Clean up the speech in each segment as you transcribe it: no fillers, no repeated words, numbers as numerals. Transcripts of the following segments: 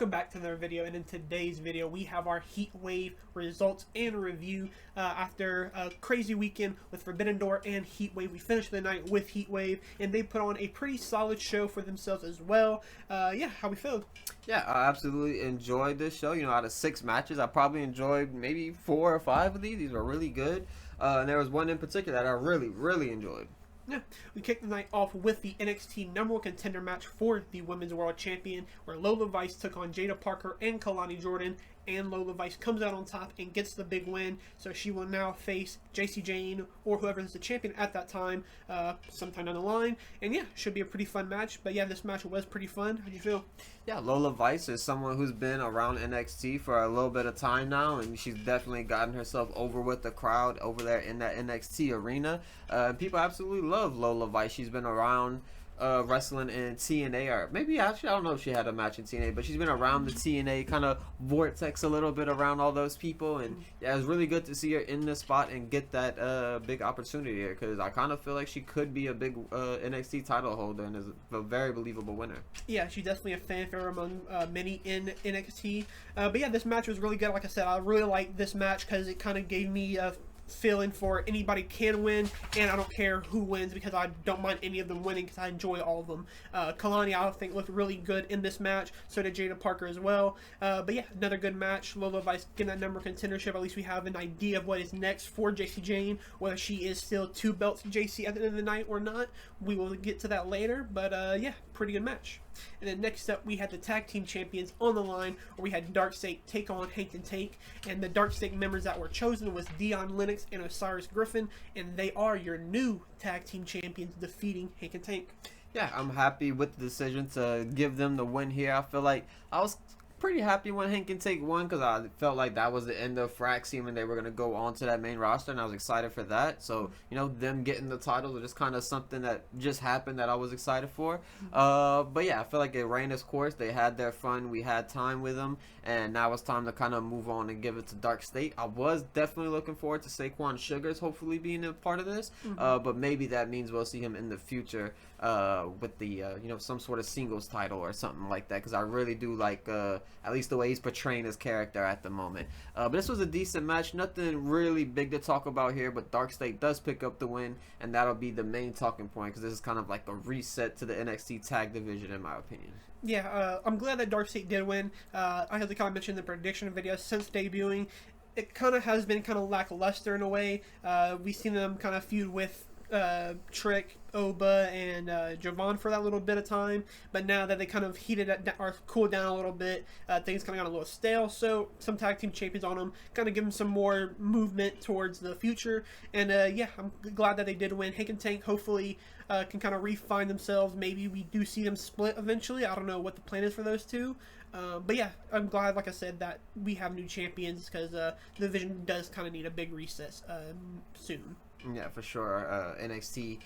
welcome back to another video, and in today's video we have our HeatWave results and review. After a crazy weekend with Forbidden Door and HeatWave, we finished the night with HeatWave, and they put on a pretty solid show for themselves as well. Yeah, how we feel? Yeah, I absolutely enjoyed this show. You know, out of 6 matches, I probably enjoyed maybe 4 or 5 of these. These were really good, and there was one in particular that I really enjoyed. Yeah, we kicked the night off with the NXT number 1 contender match for the Women's World Champion, where Lola Vice took on Jada Parker and Kalani Jordan, and Lola Vice comes out on top and gets the big win. So she will now face Jacy Jayne or whoever is the champion at that time sometime down the line. And yeah, should be a pretty fun match. But yeah, this match was pretty fun. How'd you feel? Yeah, Lola Vice is someone who's been around NXT for a little bit of time now, and she's definitely gotten herself over with the crowd over there in that NXT arena. People absolutely love Lola Vice. She's been around wrestling in TNA, or maybe actually I don't know if she had a match in TNA, but she's been around the TNA kind of vortex a little bit around all those people, and yeah, it was really good to see her in this spot and get that big opportunity here, because I kind of feel like she could be a big NXT title holder and is a very believable winner. Yeah, she's definitely a fanfare among many in NXT. But yeah, this match was really good. Like I said, I really liked this match because it kind of gave me a feeling for anybody can win, and I don't care who wins because I don't mind any of them winning because I enjoy all of them. Kalani, I think, looked really good in this match. So did Jada Parker as well. But yeah, another good match. Lola Vice getting that number contendership. At least we have an idea of what is next for Jacy Jayne, whether she is still 2 belts JC at the end of the night or not. We will get to that later. But yeah, pretty good match. And then next up, we had the tag team champions on the line, where we had Dark State take on Hank and Tank. And the Dark State members that were chosen was Dion Lennox and Osiris Griffin, and they are your new tag team champions, defeating Hank and Tank. Yeah, I'm happy with the decision to give them the win here. I feel like I was pretty happy when Hank and Tank won, because I felt like that was the end of Fraxxum and they were going to go on to that main roster, and I was excited for that. So, you know, them getting the titles was just kind of something that just happened that I was excited for. But yeah, I feel like it ran its course. They had their fun. We had time with them, and now it's time to kind of move on and give it to Dark State. I was definitely looking forward to Saquon Sugars hopefully being a part of this, but maybe that means we'll see him in the future with the you know, some sort of singles title or something like that, because I really do like at least the way he's portraying his character at the moment. But this was a decent match, nothing really big to talk about here, but Dark State does pick up the win, and that'll be the main talking point, because this is kind of like a reset to the NXT tag division in my opinion. Yeah, I'm glad that Dark State did win. I had to kind of mention in the prediction video, since debuting, it kind of has been kind of lackluster in a way. We've seen them kind of feud with Trick, Oba, and Javon for that little bit of time, but now that they kind of heated it or cooled down a little bit, things kind of got a little stale. So some tag team champions on them, kind of give them some more movement towards the future. And yeah, I'm glad that they did win. Hank and Tank hopefully can kind of refine themselves. Maybe we do see them split eventually. I don't know what the plan is for those two. But yeah, I'm glad, like I said, that we have new champions, because the division does kind of need a big recess soon. Yeah, for sure. NXT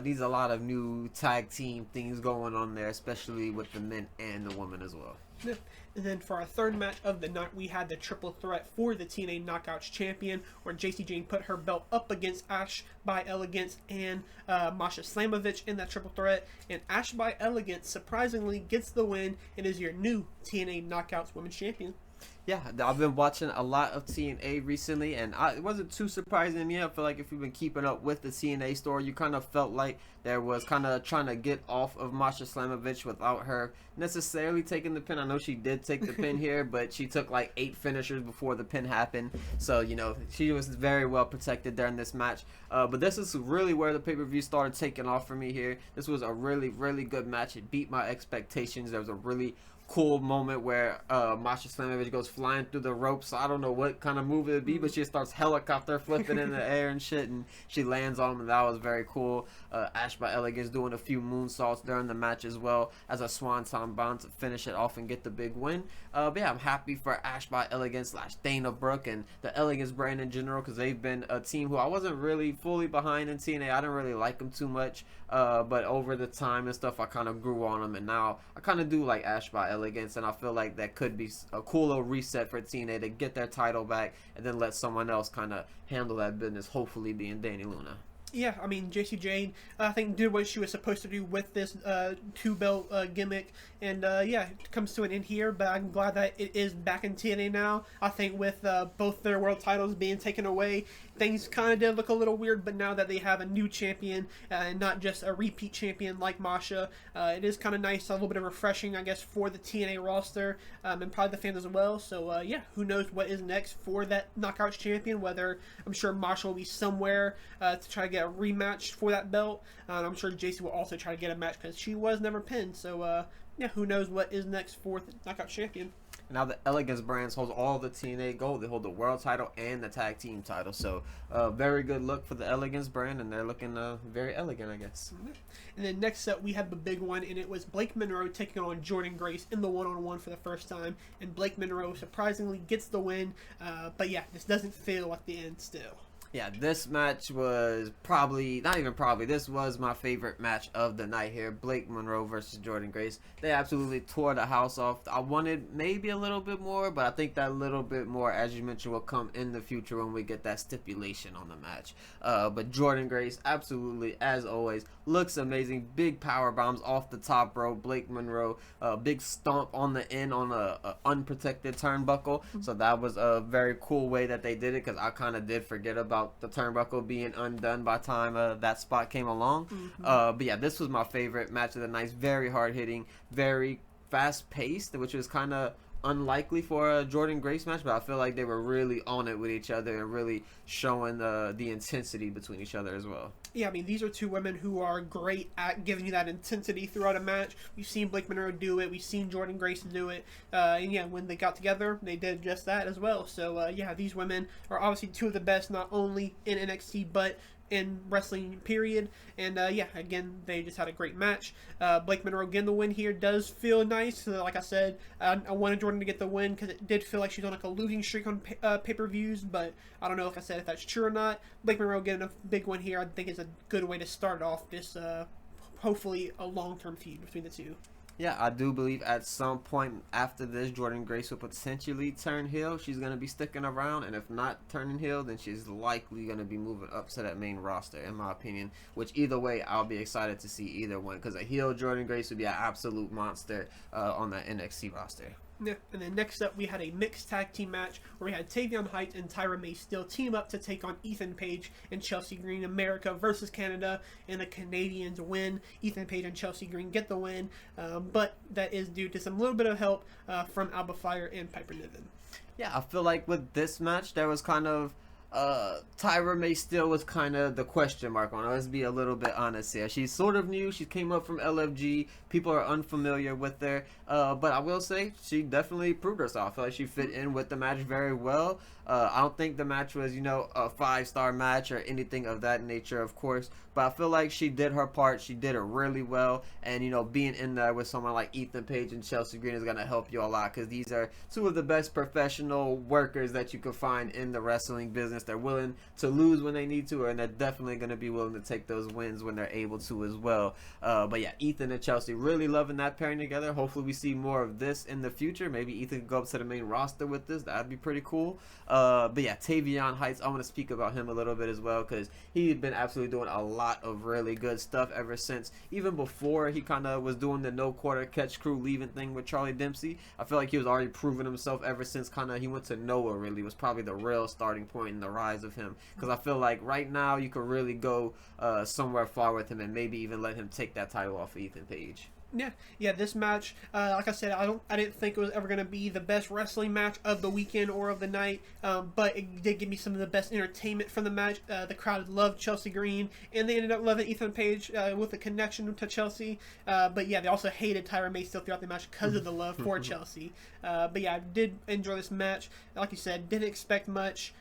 needs a lot of new tag team things going on there, especially with the men and the women as well. Yeah. And then for our third match of the night, we had the triple threat for the TNA Knockouts champion, where Jacy Jayne put her belt up against Ash by Elegance and Masha Slamovich in that triple threat. And Ash by Elegance surprisingly gets the win and is your new TNA Knockouts Women's Champion. Yeah, I've been watching a lot of TNA recently, and it wasn't too surprising to me. I feel like if you've been keeping up with the TNA story, you kind of felt like there was kind of trying to get off of Masha Slamovich without her necessarily taking the pin. I know she did take the pin here, but she took like 8 finishers before the pin happened. So, you know, she was very well protected during this match. But this is really where the pay-per-view started taking off for me here. This was a really good match. It beat my expectations. There was a really cool moment where Masha Slamovich goes flying through the ropes. I don't know what kind of move it would be, but she starts helicopter flipping in the air and shit, and she lands on him, and that was very cool. Ash by Elegance doing a few moonsaults during the match as well as a swanton bomb to finish it off and get the big win. But yeah, I'm happy for Ash by Elegance / Dana Brooke and the Elegance brand in general, because they've been a team who I wasn't really fully behind in TNA. I didn't really like them too much, but over the time and stuff, I kind of grew on them, and now I kind of do like Ash by Elegance, and I feel like that could be a cool little reset for TNA to get their title back and then let someone else kind of handle that business, hopefully being Danny Luna. Yeah, I mean, JC Jane, I think, did what she was supposed to do with this two-belt gimmick. And, yeah, it comes to an end here, but I'm glad that it is back in TNA now. I think with both their world titles being taken away, things kind of did look a little weird, but now that they have a new champion and not just a repeat champion like Masha, it is kind of nice, a little bit of refreshing, I guess, for the TNA roster and probably the fans as well. So, yeah, who knows what is next for that Knockouts champion, whether I'm sure Masha will be somewhere to try to get a rematch for that belt. I'm sure JC will also try to get a match because she was never pinned. So, yeah, who knows what is next for the Knockout champion. Now the Elegance brands holds all the TNA gold. They hold the world title and the tag team title. So very good look for the Elegance brand, and they're looking very elegant, I guess. And then next up we had the big one, and it was Blake Monroe taking on Jordan Grace in the one-on-one for the first time. And Blake Monroe surprisingly gets the win. But yeah, this doesn't feel like the end still. Yeah, this match was this was my favorite match of the night here. Blake Monroe versus Jordan Grace. They absolutely tore the house off. I wanted maybe a little bit more, but I think that little bit more, as you mentioned, will come in the future when we get that stipulation on the match. But Jordan Grace, absolutely, as always, looks amazing. Big power bombs off the top rope. Blake Monroe, big stomp on the end on a unprotected turnbuckle. So that was a very cool way that they did it, because I kind of did forget about the turnbuckle being undone by the time that spot came along. But yeah, this was my favorite match of the night. Very hard hitting, very fast paced, which was kind of unlikely for a Jordan Grace match, but I feel like they were really on it with each other and really showing the intensity between each other as well. Yeah, I mean, these are two women who are great at giving you that intensity throughout a match. We've seen Blake Monroe do it. We've seen Jordan Grace do it. And yeah, when they got together, they did just that as well. So yeah, these women are obviously two of the best, not only in NXT, but in wrestling, period. And yeah, again, they just had a great match. Blake Monroe getting the win here does feel nice. Like I said, I wanted Jordan to get the win because it did feel like she's on like a losing streak on pay-per-views, but I don't know if that's true or not. Blake Monroe getting a big one here, I think, is a good way to start off this hopefully a long-term feud between the two. Yeah, I do believe at some point after this, Jordan Grace will potentially turn heel. She's going to be sticking around, and if not turning heel, then she's likely going to be moving up to that main roster, in my opinion, which either way, I'll be excited to see either one, because a heel Jordan Grace would be an absolute monster on that NXT roster. Yeah, and then next up we had a mixed tag team match where we had Tavion Heights and Tyra May Still team up to take on Ethan Page and Chelsea Green. America versus Canada, and the Canadians win. Ethan Page and Chelsea Green get the win, but that is due to some little bit of help from Alba Fire and Piper Niven. Yeah, I feel like with this match there was kind of Tyra May Still was kind of the question mark on her. Let's be a little bit honest here. She's sort of new. She came up from LFG. People are unfamiliar with her. But I will say she definitely proved herself. I feel like she fit in with the match very well. I don't think the match was, a 5-star match or anything of that nature, of course. But I feel like she did her part. She did it really well. And, being in there with someone like Ethan Page and Chelsea Green is going to help you a lot, because these are two of the best professional workers that you could find in the wrestling business. They're willing to lose when they need to, and they're definitely going to be willing to take those wins when they're able to as well. But yeah, Ethan and Chelsea, really loving that pairing together. Hopefully we see more of this in the future. Maybe Ethan can go up to the main roster with this. That'd be pretty cool. But yeah, Tavion Heights, I want to speak about him a little bit as well, because he'd been absolutely doing a lot of really good stuff ever since, even before he kind of was doing the no quarter catch crew leaving thing with Charlie Dempsey. I feel like he was already proving himself ever since he went to Noah. Really was probably the real starting point in the rise of him, because I feel like right now you could really go somewhere far with him and maybe even let him take that title off of Ethan Page. Yeah. This match, like I said, I didn't think it was ever going to be the best wrestling match of the weekend or of the night, but it did give me some of the best entertainment from the match. The crowd loved Chelsea Green, and they ended up loving Ethan Page with a connection to Chelsea. But yeah, they also hated Tyra May Still throughout the match because of the love for Chelsea. But yeah, I did enjoy this match. Like you said, didn't expect much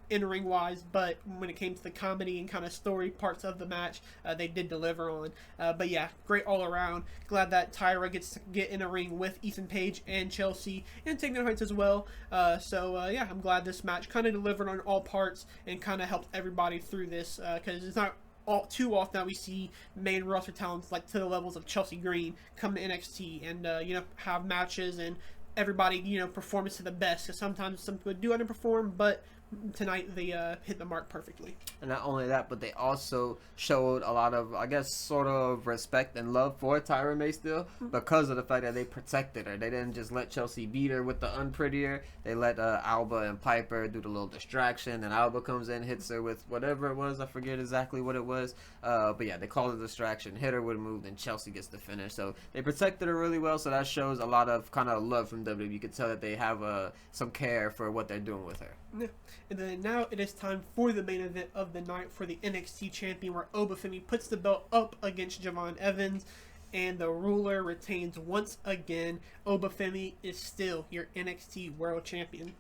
in-ring wise, but when it came to the comedy and kind of story parts of the match, they did deliver on. But yeah, great all around. Glad that Tyra gets to get in a ring with Ethan Page and Chelsea and Tavion Heights as well. So yeah, I'm glad this match kind of delivered on all parts and kind of helped everybody through this, because it's not too often that we see main roster talents like to the levels of Chelsea Green come to NXT and have matches and everybody performance to the best, because sometimes some people do underperform, but tonight they hit the mark perfectly. And not only that, but they also showed a lot of, I guess, sort of respect and love for Tyra May still because of the fact that they protected her. They didn't just let Chelsea beat her with the unprettier. They let Alba and Piper do the little distraction, and Alba comes in, hits her with whatever it was. I forget exactly what it was. But yeah, they call it a distraction, hit her with a move, and Chelsea gets the finish. So they protected her really well, so that shows a lot of kind of love from WWE. You could tell that they have some care for what they're doing with her. Yeah. And then now it is time for the main event of the night for the NXT champion, where Obafemi puts the belt up against Javon Evans, and the ruler retains once again. Obafemi is still your NXT World Champion.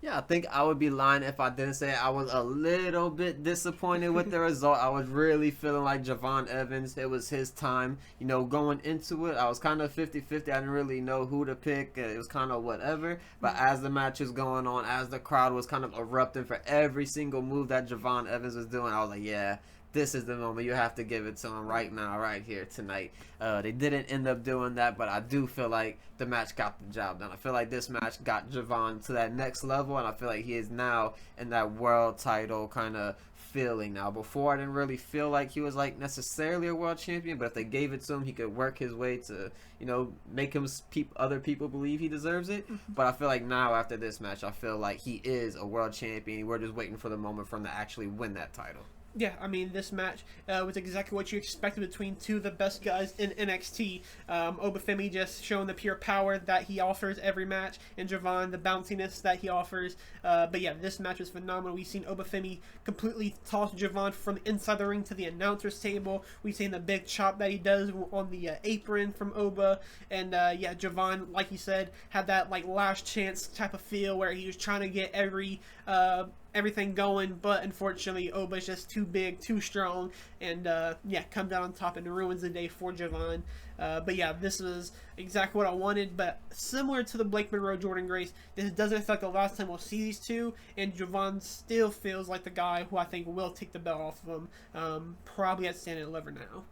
Yeah, I think I would be lying if I didn't say I was a little bit disappointed with the result. I was really feeling like Javon Evans, it was his time. You know, going into it, I was kind of 50-50. I didn't really know who to pick. It was kind of whatever. But as the match was going on, as the crowd was kind of erupting for every single move that Javon Evans was doing, I was like, yeah, this is the moment. You have to give it to him right now, right here, tonight. They didn't end up doing that, but I do feel like the match got the job done. I feel like this match got Javon to that next level, and I feel like he is now in that world title kind of feeling now. Before, I didn't really feel like he was like necessarily a world champion, but if they gave it to him, he could work his way to, you know, make him other people believe he deserves it. But I feel like now after this match, I feel like he is a world champion. We're just waiting for the moment for him to actually win that title. Yeah, I mean, this match was exactly what you expected between two of the best guys in NXT. Obafemi just showing the pure power that he offers every match, and Javon the bounciness that he offers. But yeah, this match was phenomenal. We've seen Obafemi completely toss Javon from inside the ring to the announcer's table. We've seen the big chop that he does on the apron from Oba. And yeah, Javon, like you said, had that like last chance type of feel where he was trying to get everything going, but unfortunately Oba's just too big, too strong, and yeah, comes out on top and ruins the day for Javon. But yeah, this was exactly what I wanted, but similar to the Blake Monroe Jordan Grace, this doesn't feel like the last time we'll see these two, and Javon still feels like the guy who I think will take the belt off of him, probably at Stand and Deliver now.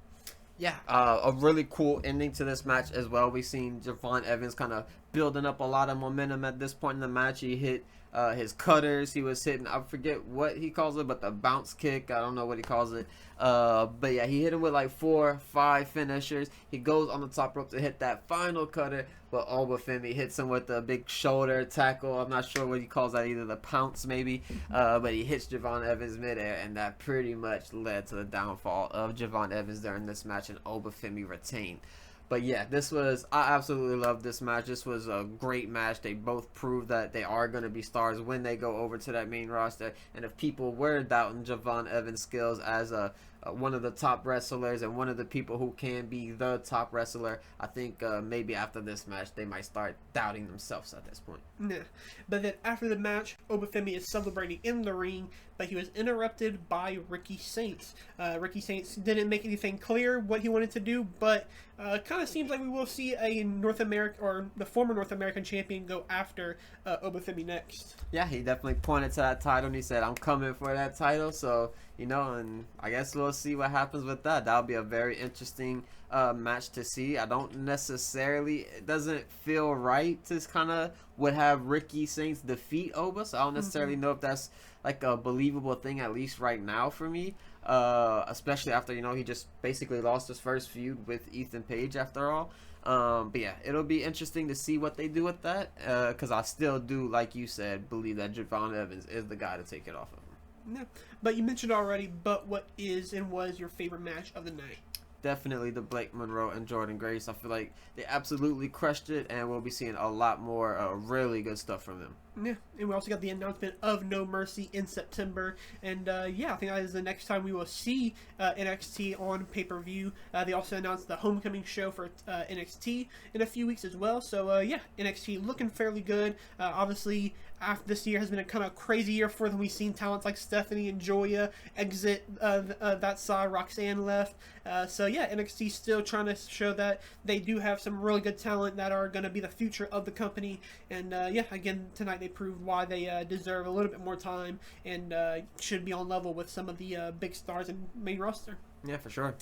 Yeah, a really cool ending to this match as well. We've seen Javon Evans kind of building up a lot of momentum at this point in the match. He hit his cutters. He was hitting, I forget what he calls it, but the bounce kick. I don't know what he calls it. But yeah, he hit him with like 4 or 5 finishers. He goes on the top rope to hit that final cutter, but Obafemi hits him with a big shoulder tackle. I'm not sure what he calls that, either the pounce maybe. But he hits Javon Evans midair, and that pretty much led to the downfall of Javon Evans during this match, and Obafemi retained. But yeah, I absolutely love this match. This was a great match. They both proved that they are going to be stars when they go over to that main roster. And if people were doubting Javon Evans' skills as one of the top wrestlers and one of the people who can be the top wrestler, I think maybe after this match they might start doubting themselves at this point. Yeah. But then after the match, Obafemi is celebrating in the ring, but he was interrupted by Ricky Saints. Ricky Saints didn't make anything clear what he wanted to do, but kind of seems like we will see a North American, or the former North American champion, go after Obafemi next. Yeah, he definitely pointed to that title and he said, I'm coming for that title. So, you know, and I guess we'll see what happens with that. That'll be a very interesting match to see. I don't necessarily, it doesn't feel right to kind of would have Ricky Saints defeat Oba, so I don't necessarily know if that's like a believable thing, at least right now for me, especially after, you know, he just basically lost his first feud with Ethan Page after all. But yeah, it'll be interesting to see what they do with that, because I still do, like you said, believe that Javon Evans is the guy to take it off of him. Yeah, but you mentioned already, but what is and was your favorite match of the night? Definitely the Blake Monroe and Jordan Grace. I feel like they absolutely crushed it, and we'll be seeing a lot more really good stuff from them. Yeah, and we also got the announcement of No Mercy in September, and yeah, I think that is the next time we will see NXT on pay-per-view. They also announced the Homecoming show for NXT in a few weeks as well, so yeah, NXT looking fairly good. Obviously, after this year has been a kind of crazy year for them. We've seen talents like Stephanie and Joya exit that side. Roxanne left. So yeah, NXT still trying to show that they do have some really good talent that are going to be the future of the company. And yeah, again, tonight they proved why they deserve a little bit more time and should be on level with some of the big stars in main roster. Yeah, for sure.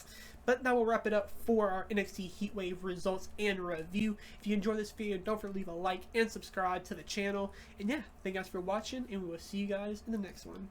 But that will wrap it up for our NXT HeatWave results and review. If you enjoyed this video, don't forget to leave a like and subscribe to the channel. And yeah, thank you guys for watching, and we will see you guys in the next one.